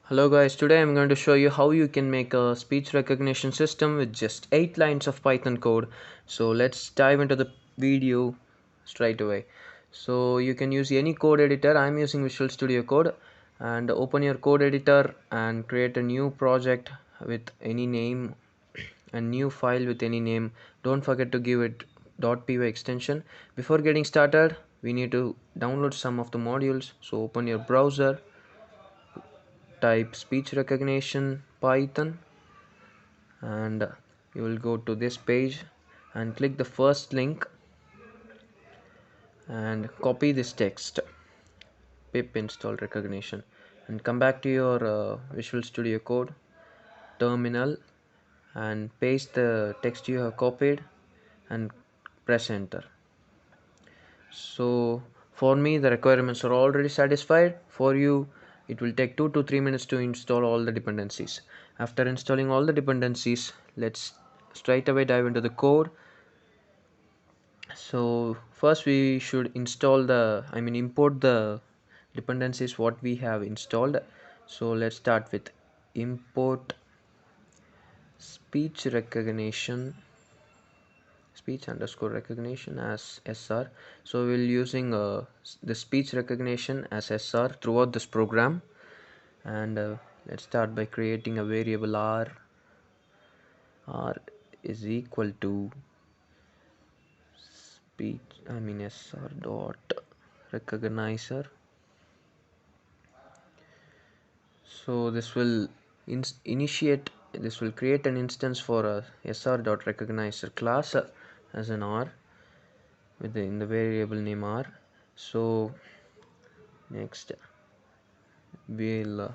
Hello guys, today I'm going to show you how you can make a speech recognition system with just 8 lines of Python code. So let's dive into the video straight away. So you can use any code editor. I'm using Visual Studio Code, and open your code editor and create a new project with any name, a new file with any name. Don't forget to give it .py extension. Before getting started, we need to download some of the modules. So open your browser, type speech recognition Python, and you will go to this page and click the first link and copy this text, pip install recognition, and come back to your Visual Studio Code terminal and paste the text you have copied and press enter. So for me the requirements are already satisfied. For you it will take 2 to 3 minutes to install all the dependencies. After installing all the dependencies, let's straight away dive into the code. So first we should import the dependencies what we have installed. So let's start with import speech recognition, speech underscore recognition as SR. So we'll using the speech recognition as SR throughout this program. And let's start by creating a variable r is equal to speech SR dot recognizer. So this will create an instance for a SR dot recognizer class as an R in the variable name R. So next we'll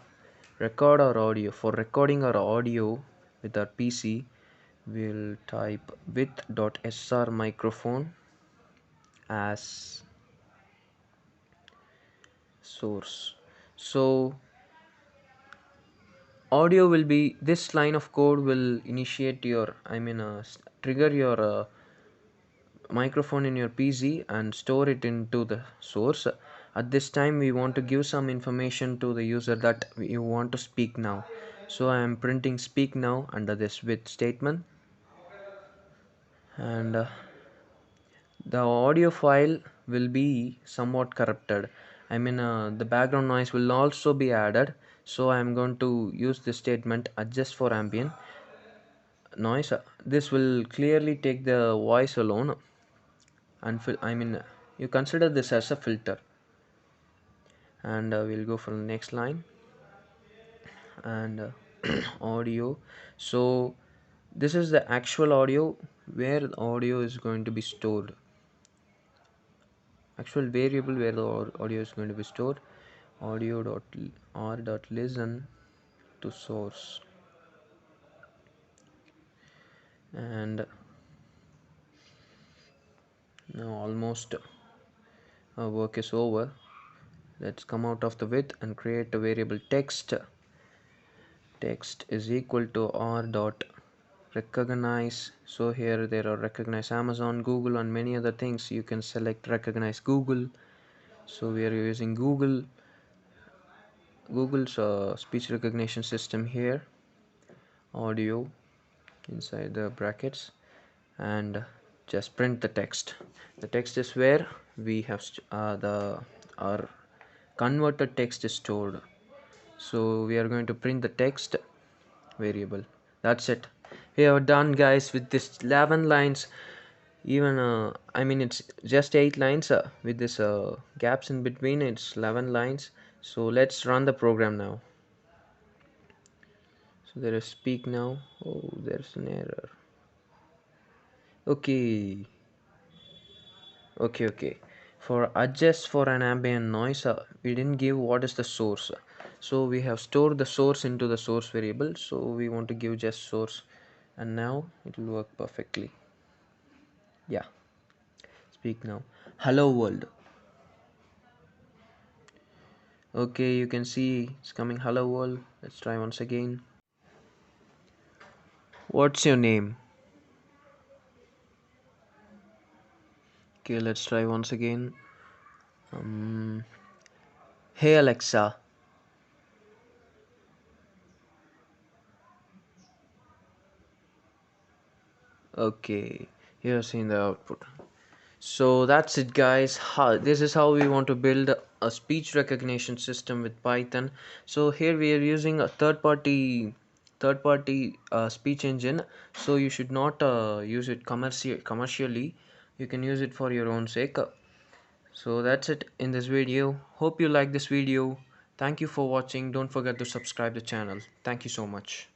record our audio. For recording our audio with our PC, we'll type with.sr microphone as source. So audio will be, this line of code will initiate your trigger your microphone in your PC and store it into the source. At this time we want to give some information to the user that you want to speak now. So I am printing speak now under this with statement, and the audio file will be somewhat corrupted. The background noise will also be added. So I am going to use this statement adjust for ambient noise. This will clearly take the voice alone and you consider this as a filter. And we'll go for the next line and audio. So this is the actual audio where the audio is going to be stored, actual variable where the audio is going to be stored. Audio dot r dot listen to source, and now almost our work is over. Let's come out of the with and create a variable text. Text is equal to r dot recognize. So here there are recognize Amazon, Google, and many other things. You can select recognize Google. So we are using Google's speech recognition system here. Audio inside the brackets, and just print the text. The text is where we have our converted text is stored. So we are going to print the text variable. That's it. We are done, guys, with this 11 lines. Even it's just 8 lines with this gaps in between. It's 11 lines. So let's run the program now. So there is speak now. Oh, there's an error. Okay. For adjust for an ambient noise, we didn't give what is the source. So we have stored the source into the source variable. So we want to give just source, and now it will work perfectly. Yeah, speak now. Hello world. Okay, you can see it's coming hello world. Let's try once again. What's your name? Okay, let's try once again. Hey Alexa, Okay, you're seeing the output. So that's it, guys. This is how we want to build a speech recognition system with Python. So here we are using a third party speech engine. So you should not use it commercially. You can use it for your own sake. So that's it in this video. Hope you like this video. Thank you for watching. Don't forget to subscribe the channel. Thank you so much.